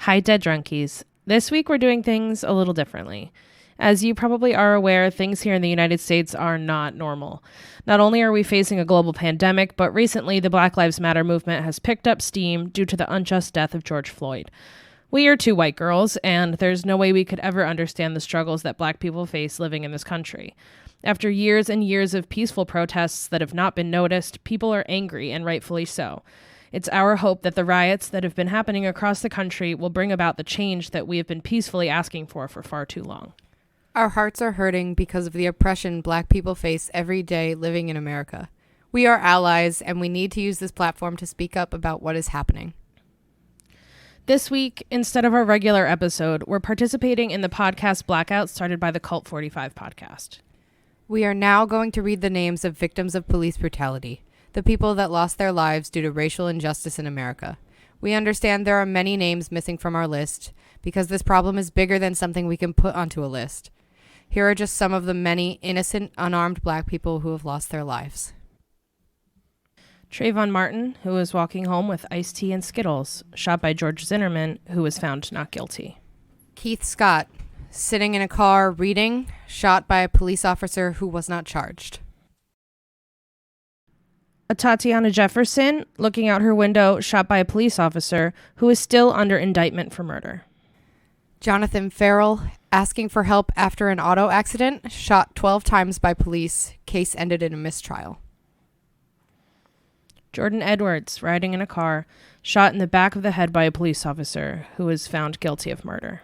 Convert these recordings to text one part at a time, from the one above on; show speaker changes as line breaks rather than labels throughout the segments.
Hi, Dead Drunkies. This week we're doing things a little differently. As you probably are aware, things here in the United States are not normal. Not only are we facing a global pandemic, but recently the Black Lives Matter movement has picked up steam due to the unjust death of George Floyd. We are two white girls, and there's no way we could ever understand the struggles that Black people face living in this country. After years and years of peaceful protests that have not been noticed, people are angry, and rightfully so. It's our hope that the riots that have been happening across the country will bring about the change that we have been peacefully asking for far too long.
Our hearts are hurting because of the oppression Black people face every day living in America. We are allies, and we need to use this platform to speak up about what is happening.
This week, instead of our regular episode, we're participating in the podcast Blackout started by the Cult 45 podcast.
We are now going to read the names of victims of police brutality, the people that lost their lives due to racial injustice in America. We understand there are many names missing from our list because this problem is bigger than something we can put onto a list. Here are just some of the many innocent, unarmed Black people who have lost their lives.
Trayvon Martin, who was walking home with iced tea and Skittles, shot by George Zinnerman, who was found not guilty.
Keith Scott, sitting in a car reading, shot by a police officer who was not charged.
Tatiana Jefferson, looking out her window, shot by a police officer who is still under indictment for murder.
Jonathan Farrell, asking for help after an auto accident, shot 12 times by police. Case ended in a mistrial.
Jordan Edwards, riding in a car, shot in the back of the head by a police officer who was found guilty of murder.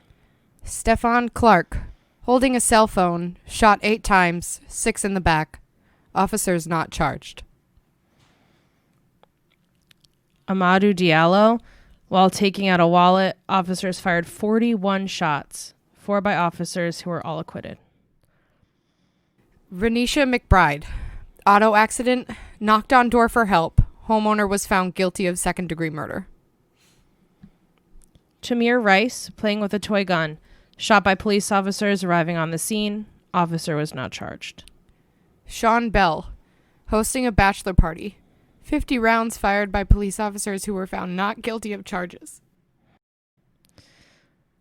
Stephon Clark, holding a cell phone, shot 8 times, 6 in the back. Officers not charged.
Amadou Diallo, while taking out a wallet, officers fired 41 shots, 4 by officers who were all acquitted.
Renisha McBride, auto accident, knocked on door for help. Homeowner was found guilty of second-degree murder.
Tamir Rice, playing with a toy gun, shot by police officers arriving on the scene. Officer was not charged.
Sean Bell, hosting a bachelor party. 50 rounds fired by police officers who were found not guilty of charges.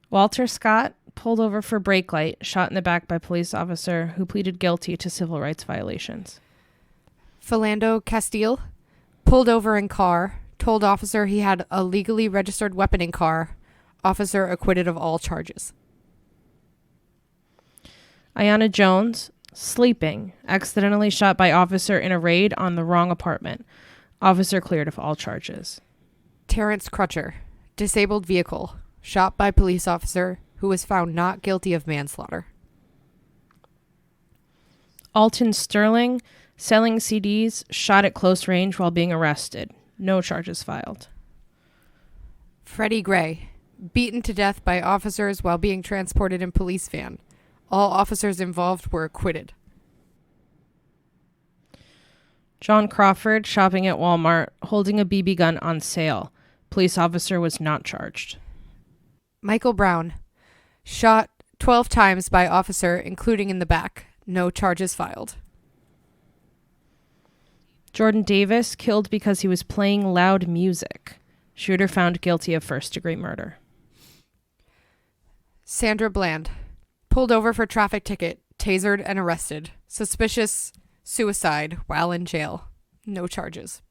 Walter Scott, pulled over for brake light, shot in the back by police officer who pleaded guilty to civil rights violations.
Philando Castile, pulled over in car, told officer he had a legally registered weapon in car. Officer acquitted of all charges.
Ayanna Jones, sleeping, accidentally shot by officer in a raid on the wrong apartment. Officer cleared of all charges.
Terrence Crutcher, disabled vehicle, shot by police officer who was found not guilty of manslaughter.
Alton Sterling, selling CDs, shot at close range while being arrested. No charges filed.
Freddie Gray, beaten to death by officers while being transported in police van. All officers involved were acquitted.
John Crawford, shopping at Walmart, holding a BB gun on sale. Police officer was not charged.
Michael Brown, shot 12 times by officer, including in the back. No charges filed.
Jordan Davis, killed because he was playing loud music. Shooter found guilty of first-degree murder.
Sandra Bland, pulled over for traffic ticket, tasered and arrested. Suspicious suicide while in jail. No charges.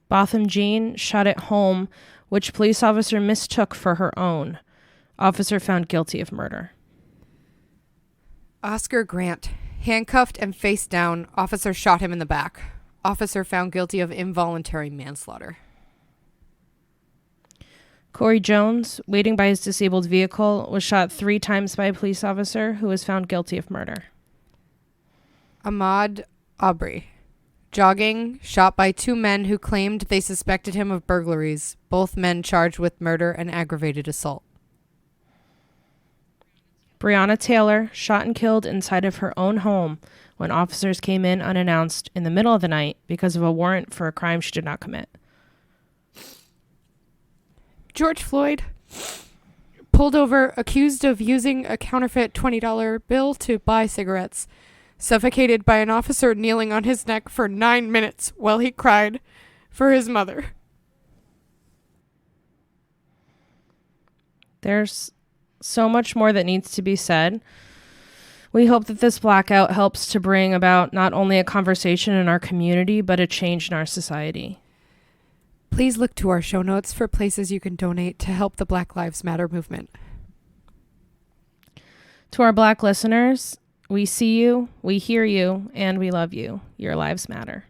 Botham Jean, shot at home, which police officer mistook for her own. Officer found guilty of murder.
Oscar Grant, handcuffed and face down. Officer shot him in the back. Officer found guilty of involuntary manslaughter.
Corey Jones, waiting by his disabled vehicle, was shot 3 times by a police officer who was found guilty of murder.
Ahmaud Aubrey, jogging, shot by 2 men who claimed they suspected him of burglaries. Both men charged with murder and aggravated assault.
Breonna Taylor, shot and killed inside of her own home when officers came in unannounced in the middle of the night because of a warrant for a crime she did not commit.
George Floyd, pulled over, accused of using a counterfeit $20 bill to buy cigarettes. Suffocated by an officer kneeling on his neck for 9 minutes while he cried for his mother.
There's so much more that needs to be said. We hope that this blackout helps to bring about not only a conversation in our community, but a change in our society.
Please look to our show notes for places you can donate to help the Black Lives Matter movement.
To our Black listeners, we see you, we hear you, and we love you. Your lives matter.